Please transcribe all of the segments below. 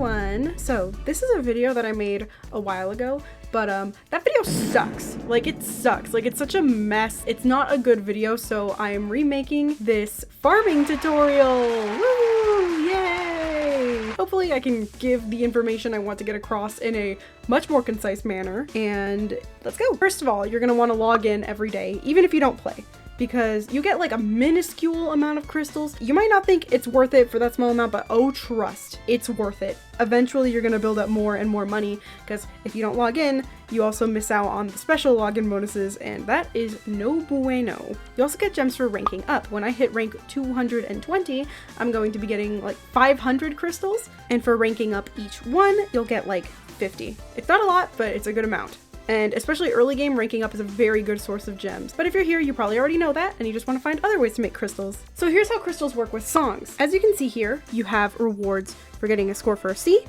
everyone. So this is a video that I made a while ago, but that video sucks. Like, it sucks. Like, it's such a mess. It's not a good video, so I am remaking this farming tutorial. Woo! Yay! Hopefully I can give the information I want to get across in a much more concise manner, and let's go. First of all, you're gonna want to log in every day, even if you don't play, because you get like a minuscule amount of crystals. You might not think it's worth it for that small amount, but oh, trust, it's worth it. Eventually you're gonna build up more and more money, because if you don't log in, you also miss out on the special login bonuses, and that is no bueno. You also get gems for ranking up. When I hit rank 220, I'm going to be getting like 500 crystals, and for ranking up each one, you'll get like 50. It's not a lot, but it's a good amount. And especially early game, ranking up is a very good source of gems. But if you're here, you probably already know that, and you just want to find other ways to make crystals. So here's how crystals work with songs. As you can see here, you have rewards for getting a score for a C,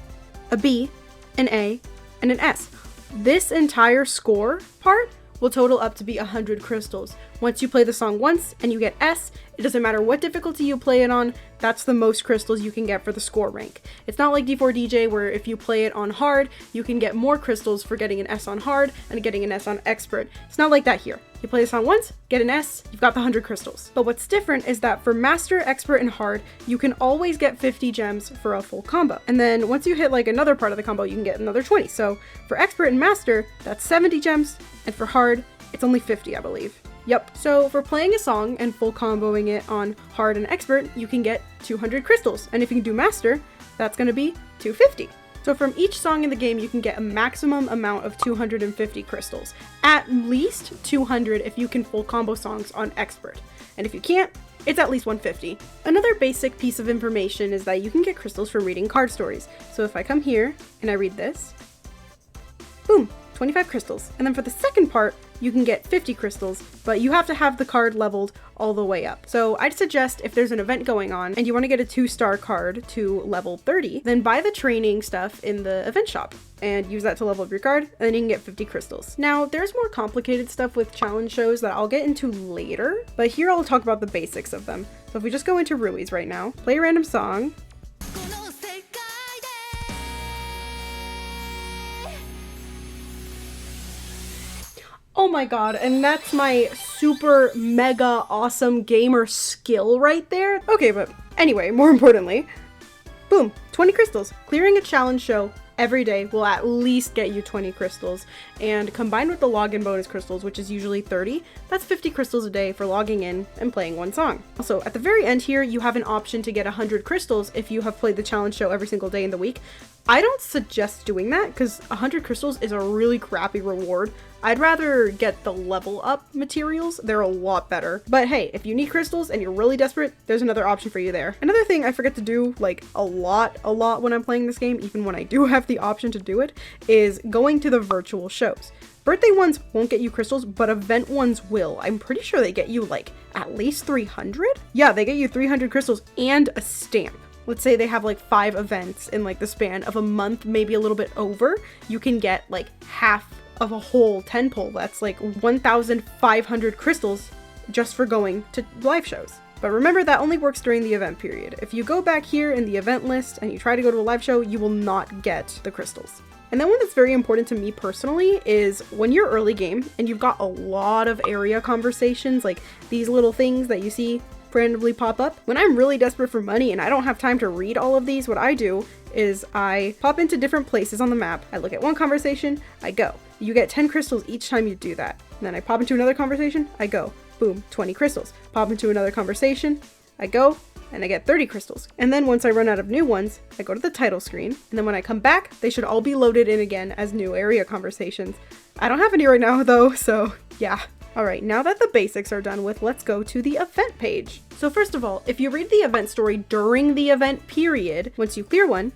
a B, an A, and an S. This entire score part will total up to be 100 crystals. Once you play the song once and you get S, it doesn't matter what difficulty you play it on, that's the most crystals you can get for the score rank. It's not like D4DJ where if you play it on hard, you can get more crystals for getting an S on hard and getting an S on expert. It's not like that here. You play the song once, get an S, you've got the 100 crystals. But what's different is that for master, expert, and hard, you can always get 50 gems for a full combo. And then once you hit like another part of the combo, you can get another 20. So for expert and master, that's 70 gems, and for hard, it's only 50, I believe. Yep. So for playing a song and full comboing it on hard and expert, you can get 200 crystals. And if you can do master, that's going to be 250. So from each song in the game, you can get a maximum amount of 250 crystals. At least 200 if you can full combo songs on expert. And if you can't, it's at least 150. Another basic piece of information is that you can get crystals from reading card stories. So if I come here and I read this, boom, 25 crystals. And then for the second part, you can get 50 crystals, but you have to have the card leveled all the way up. So I'd suggest if there's an event going on and you want to get a 2-star card to level 30, then buy the training stuff in the event shop and use that to level up your card, and then you can get 50 crystals. Now, there's more complicated stuff with challenge shows that I'll get into later, but here I'll talk about the basics of them. So if we just go into Rui's right now, play a random song, oh my god, and that's my super mega awesome gamer skill right there. Okay, but anyway, more importantly, boom, 20 crystals. Clearing a challenge show every day will at least get you 20 crystals, and combined with the login bonus crystals, which is usually 30, that's 50 crystals a day for logging in and playing one song. Also, at the very end here, you have an option to get 100 crystals if you have played the challenge show every single day in the week. I don't suggest doing that because 100 crystals is a really crappy reward. I'd rather get the level up materials. They're a lot better. But hey, if you need crystals and you're really desperate, there's another option for you there. Another thing I forget to do like a lot when I'm playing this game, even when I do have the option to do it, is going to the virtual shows. Birthday ones won't get you crystals, but event ones will. I'm pretty sure they get you like at least 300? Yeah, they get you 300 crystals and a stamp. Let's say they have like 5 events in like the span of a month, maybe a little bit over, you can get like half of a whole 10 pull. That's like 1,500 crystals just for going to live shows. But remember, that only works during the event period. If you go back here in the event list and you try to go to a live show, you will not get the crystals. And then one that's very important to me personally is when you're early game and you've got a lot of area conversations, like these little things that you see randomly pop up. When I'm really desperate for money and I don't have time to read all of these, what I do is I pop into different places on the map. I look at one conversation, I go. You get 10 crystals each time you do that. And then I pop into another conversation, I go. Boom, 20 crystals. Pop into another conversation, I go, and I get 30 crystals. And then once I run out of new ones, I go to the title screen, and then when I come back, they should all be loaded in again as new area conversations. I don't have any right now though, so yeah. Alright, now that the basics are done with, let's go to the event page. So first of all, if you read the event story during the event period, once you clear one,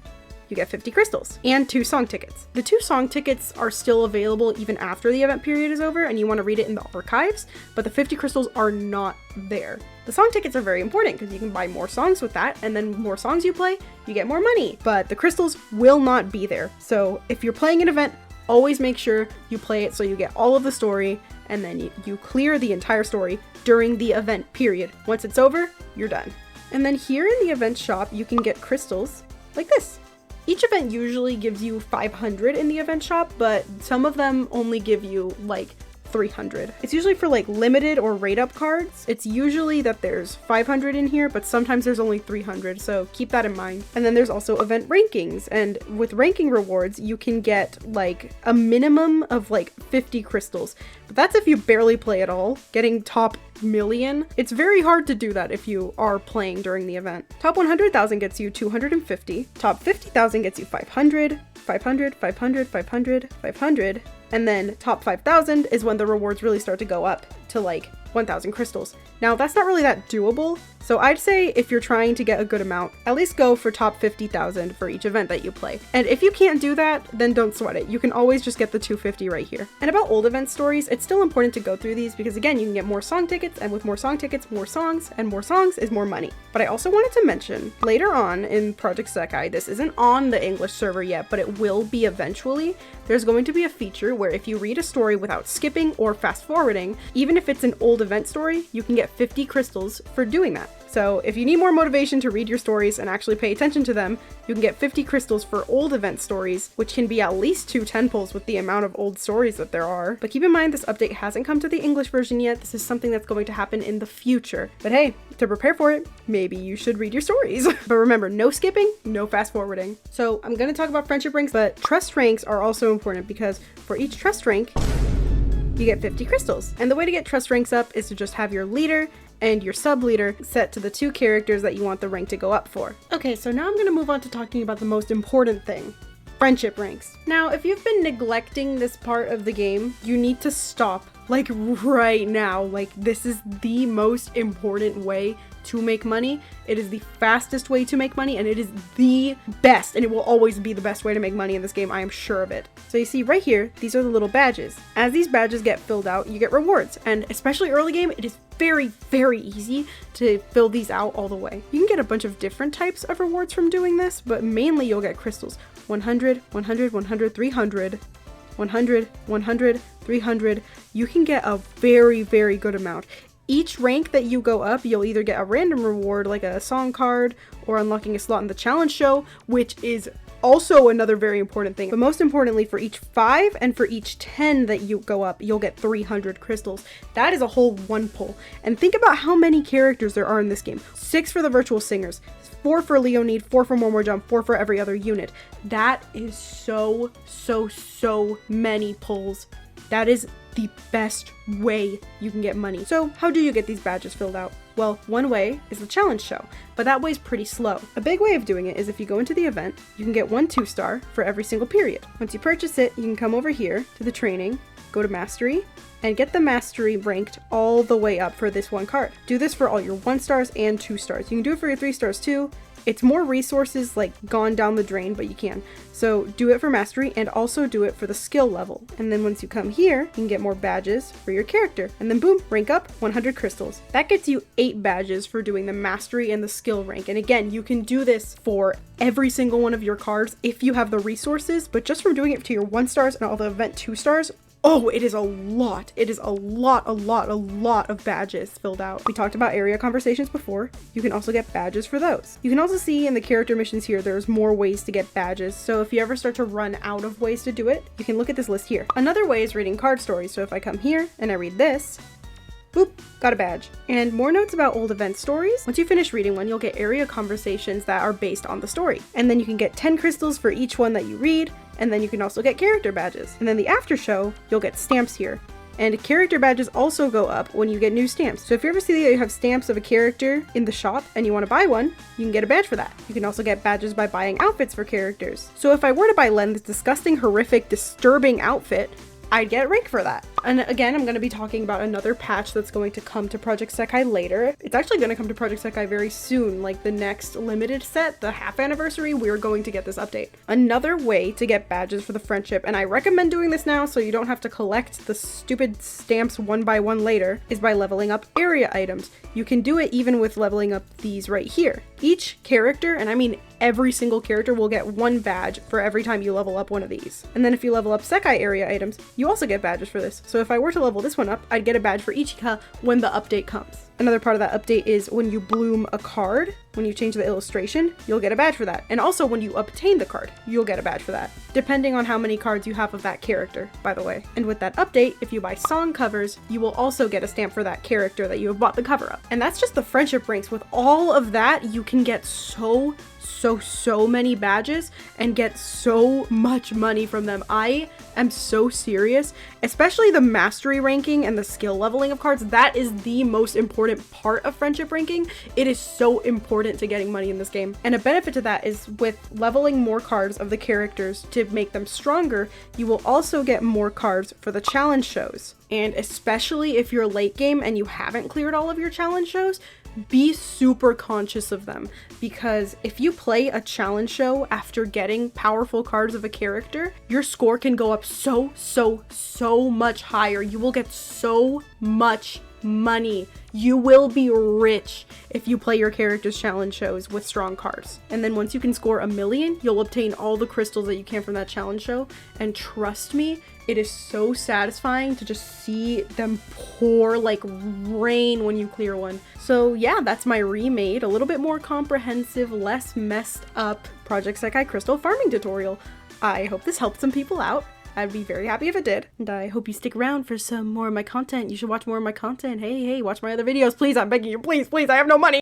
you get 50 crystals and 2 song tickets. The 2 song tickets are still available even after the event period is over and you want to read it in the archives, but the 50 crystals are not there. The song tickets are very important because you can buy more songs with that, and then more songs you play, you get more money, but the crystals will not be there. So if you're playing an event, always make sure you play it so you get all of the story, and then you clear the entire story during the event period. Once it's over, you're done. And then here in the event shop, you can get crystals like this. Each event usually gives you 500 in the event shop, but some of them only give you like 300. It's usually for like limited or rate up cards. It's usually that there's 500 in here, but sometimes there's only 300, so keep that in mind. And then there's also event rankings, and with ranking rewards you can get like a minimum of like 50 crystals, but that's if you barely play at all. Getting top million, it's very hard to do that if you are playing during the event. Top 100,000 gets you 250, top 50,000 gets you 500, 500, 500, 500, 500, and then top 5,000 is when the rewards really start to go up to like 1,000 crystals. Now that's not really that doable, so I'd say if you're trying to get a good amount, at least go for top 50,000 for each event that you play. And if you can't do that, then don't sweat it. You can always just get the 250 right here. And about old event stories, it's still important to go through these because again, you can get more song tickets, and with more song tickets, more songs, and more songs is more money. But I also wanted to mention, later on in Project Sekai, this isn't on the English server yet, but it will be eventually, there's going to be a feature where if you read a story without skipping or fast forwarding, even if it's an old event story, you can get 50 crystals for doing that. So if you need more motivation to read your stories and actually pay attention to them, you can get 50 crystals for old event stories, which can be at least 2 10 pulls with the amount of old stories that there are. But keep in mind, this update hasn't come to the English version yet. This is something that's going to happen in the future. But hey, to prepare for it, maybe you should read your stories. But remember, no skipping, no fast forwarding. So I'm going to talk about friendship ranks, but trust ranks are also important because for each trust rank, you get 50 crystals. And the way to get trust ranks up is to just have your leader and your sub leader set to the 2 characters that you want the rank to go up for. Okay, so now I'm gonna move on to talking about the most important thing, friendship ranks. Now, if you've been neglecting this part of the game, you need to stop, like right now. Like, this is the most important way to make money. It is the fastest way to make money, and it is the best, and it will always be the best way to make money in this game. I am sure of it. So you see right here, these are the little badges. As these badges get filled out, you get rewards, and especially early game, it is very, very easy to fill these out all the way. You can get a bunch of different types of rewards from doing this, but mainly you'll get crystals. 100, 100, 100, 300, 100, 100, 300. You can get a very, very good amount. Each rank that you go up, you'll either get a random reward like a song card or unlocking a slot in the challenge show, which is also another very important thing. But most importantly, for each 5 and for each 10 that you go up, you'll get 300 crystals. That is a whole 1 pull. And think about how many characters there are in this game. 6 for the virtual singers, 4 for Leonid, 4 for More Jump, 4 for every other unit. That is so many pulls. That is the best way you can get money. So how do you get these badges filled out? Well, one way is the challenge show, but that way is pretty slow. A big way of doing it is if you go into the event, you can get 1 2-star for every single period. Once you purchase it, you can come over here to the training, go to mastery, and get the mastery ranked all the way up for this one card. Do this for all your 1 stars and 2 stars. You can do it for your 3 stars too. It's more resources like gone down the drain, but you can. So do it for mastery and also do it for the skill level. And then once you come here, you can get more badges for your character. And then boom, rank up 100 crystals. That gets you 8 badges for doing the mastery and the skill rank. And again, you can do this for every single one of your cards if you have the resources, but just from doing it to your 1 stars and all the event 2 stars, oh, it is a lot. It is a lot of badges filled out. We talked about area conversations before. You can also get badges for those. You can also see in the character missions here, there's more ways to get badges. So if you ever start to run out of ways to do it, you can look at this list here. Another way is reading card stories. So if I come here and I read this, boop, got a badge. And more notes about old event stories. Once you finish reading one, you'll get area conversations that are based on the story. And then you can get 10 crystals for each one that you read. And then you can also get character badges. And then the after show, you'll get stamps here. And character badges also go up when you get new stamps. So if you ever see that you have stamps of a character in the shop and you want to buy one, you can get a badge for that. You can also get badges by buying outfits for characters. So if I were to buy Len, this disgusting, horrific, disturbing outfit, I'd get a rank for that. And again, I'm going to be talking about another patch that's going to come to Project Sekai later. It's actually going to come to Project Sekai very soon, like the next limited set, the half anniversary, we're going to get this update. Another way to get badges for the friendship, and I recommend doing this now so you don't have to collect the stupid stamps one by one later, is by leveling up area items. You can do it even with leveling up these right here. Each character, and I mean every single character will get 1 badge for every time you level up one of these. And then if you level up Sekai area items, you also get badges for this. So if I were to level this one up, I'd get a badge for each Ika when the update comes. Another part of that update is when you bloom a card, when you change the illustration, you'll get a badge for that. And also when you obtain the card, you'll get a badge for that, depending on how many cards you have of that character, by the way. And with that update, if you buy song covers, you will also get a stamp for that character that you have bought the cover of. And that's just the friendship ranks. With all of that, you can get so many badges and get so much money from them. I am so serious, especially the mastery ranking and the skill leveling of cards. That is the most important part of friendship ranking. It is so important to getting money in this game. And a benefit to that is with leveling more cards of the characters to make them stronger, you will also get more cards for the challenge shows. And especially if you're late game and you haven't cleared all of your challenge shows, be super conscious of them, because if you play a challenge show after getting powerful cards of a character, your score can go up so much higher. You will get so much money. You will be rich if you play your character's challenge shows with strong cards. And then once you can score 1,000,000, you'll obtain all the crystals that you can from that challenge show. And trust me, it is so satisfying to just see them pour like rain when you clear one. So yeah, that's my remade, a little bit more comprehensive, less messed up Project Sekai Crystal farming tutorial. I hope this helped some people out. I'd be very happy if it did. And I hope you stick around for some more of my content. You should watch more of my content. Hey, watch my other videos. Please, I'm begging you. Please, I have no money.